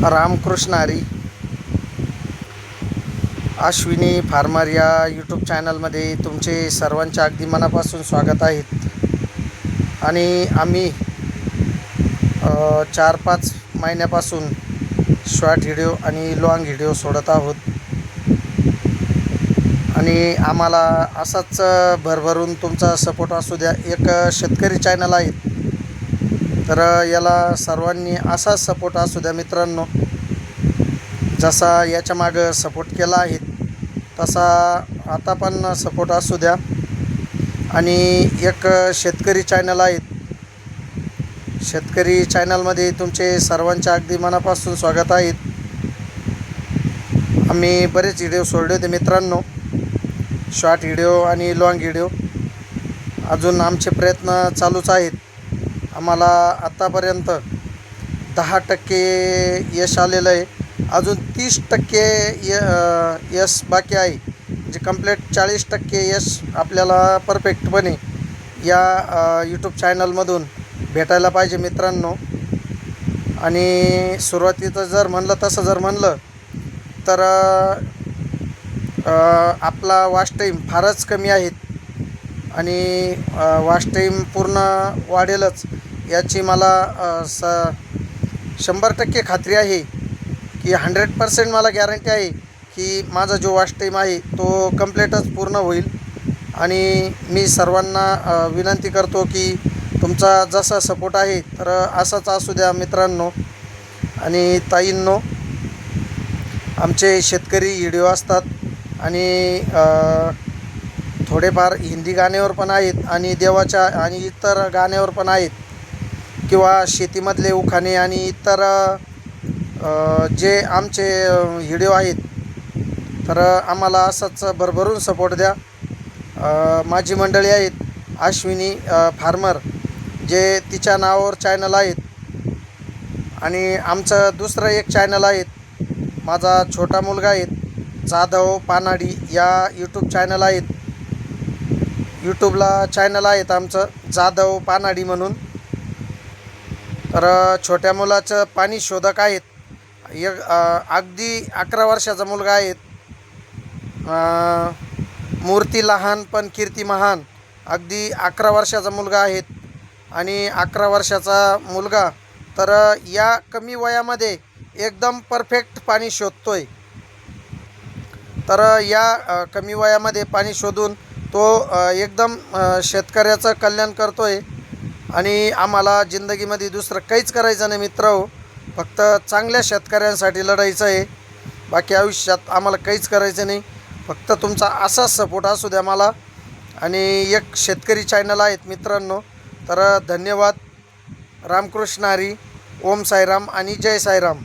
Ramakrishna Hari. Ashwini farmer या YouTube चॅनलमध्ये तुमचे सर्वांचे अगदी मनापासून स्वागत आहेत. आणि आम्ही 4-5 महिन्यापासून शॉर्ट व्हिडिओ आणि लाँग व्हिडिओ सोडत आहोत. आणि आम्हाला असाच भरभरून तुमचा सपोर्ट असू द्या. एक शेतकरी चॅनल आहे, तर याला सर्वांनी असाच सपोर्ट असू द्या मित्रांनो. जसा याच्या मागं सपोर्ट केला आहे तसा आता पण सपोर्ट असू द्या. आणि एक शेतकरी चॅनल आहे, शेतकरी चॅनलमध्ये तुमचे सर्वांचे अगदी मनापासून स्वागत आहेत. आम्ही बरेच व्हिडिओ सोडले होते मित्रांनो, शॉर्ट व्हिडिओ आणि लाँग व्हिडिओ. अजून आमचे प्रयत्न चालूच आहेत. आम्हाला आत्तापर्यंत 10% यश आलेलं आहे. अजून 30% यश बाकी आहे. म्हणजे कंप्लीट 40% यश आपल्याला परफेक्टपणे या यूट्यूब चॅनलमधून भेटायला पाहिजे मित्रांनो. आणि सुरुवातीचं जर म्हणलं तर आपला वॉच टाईम फारच कमी आहेत. आणि वॉच टाईम पूर्ण वाढेलच याची मला 100% खात्री आहे, की 100% मला गॅरंटी आहे की माझा जो वॉच टाईम आहे तो कंप्लीटच पूर्ण होईल. आणि मी सर्वांना विनंती करतो की तुमचा जसा सपोर्ट आहे तर असाच असू द्या मित्रांनो. आणि ताईंनो, आमचे शेतकरी व्हिडिओ असतात आणि थोडेफार हिंदी गाण्यावर पण आहेत आणि देवाच्या आणि इतर गाण्यावर पण आहेत, किंवा शेतीमधले उखाणे आणि इतर जे आमचे व्हिडिओ आहेत. तर आम्हाला असाच भरभरून सपोर्ट द्या. माझी मंडळी आहेत अश्विनी फार्मर, जे तिच्या नावावर चॅनल आहेत. आणि आमचं दुसरं एक चॅनल आहे, माझा छोटा मुलगा आहे जाधव पानाडी या यूट्यूब चॅनल आहेत. यूट्यूबला चॅनल आहेत आमचं जाधव पानाडी म्हणून. तर छोट्या मुलाचं पाणी शोधक आहेत. एक अगदी 11 वर्षाचा मुलगा आहे. मूर्ती लहान पण कीर्ती महान, अगदी 11 वर्षाचा मुलगा आहे. आणि 11 वर्षाचा मुलगा तर या कमी वयामध्ये एकदम परफेक्ट पाणी शोधतोय. तर या कमी वयामध्ये पाणी शोधून तो एकदम शेतकऱ्याचं कल्याण करतोय. आणि आम्हाला जिंदगीमध्ये दुसरं काहीच करायचं नाही मित्रहो, फक्त चांगल्या शेतकऱ्यांसाठी लढायचं आहे. बाकी आयुष्यात आम्हाला काहीच करायचं नाही. फक्त तुमचा असाच सपोर्ट असू द्या मला. आणि एक शेतकरी चॅनल आहेत मित्रांनो. तर धन्यवाद. रामकृष्ण हरी. ओम साईराम आणि जय साईराम.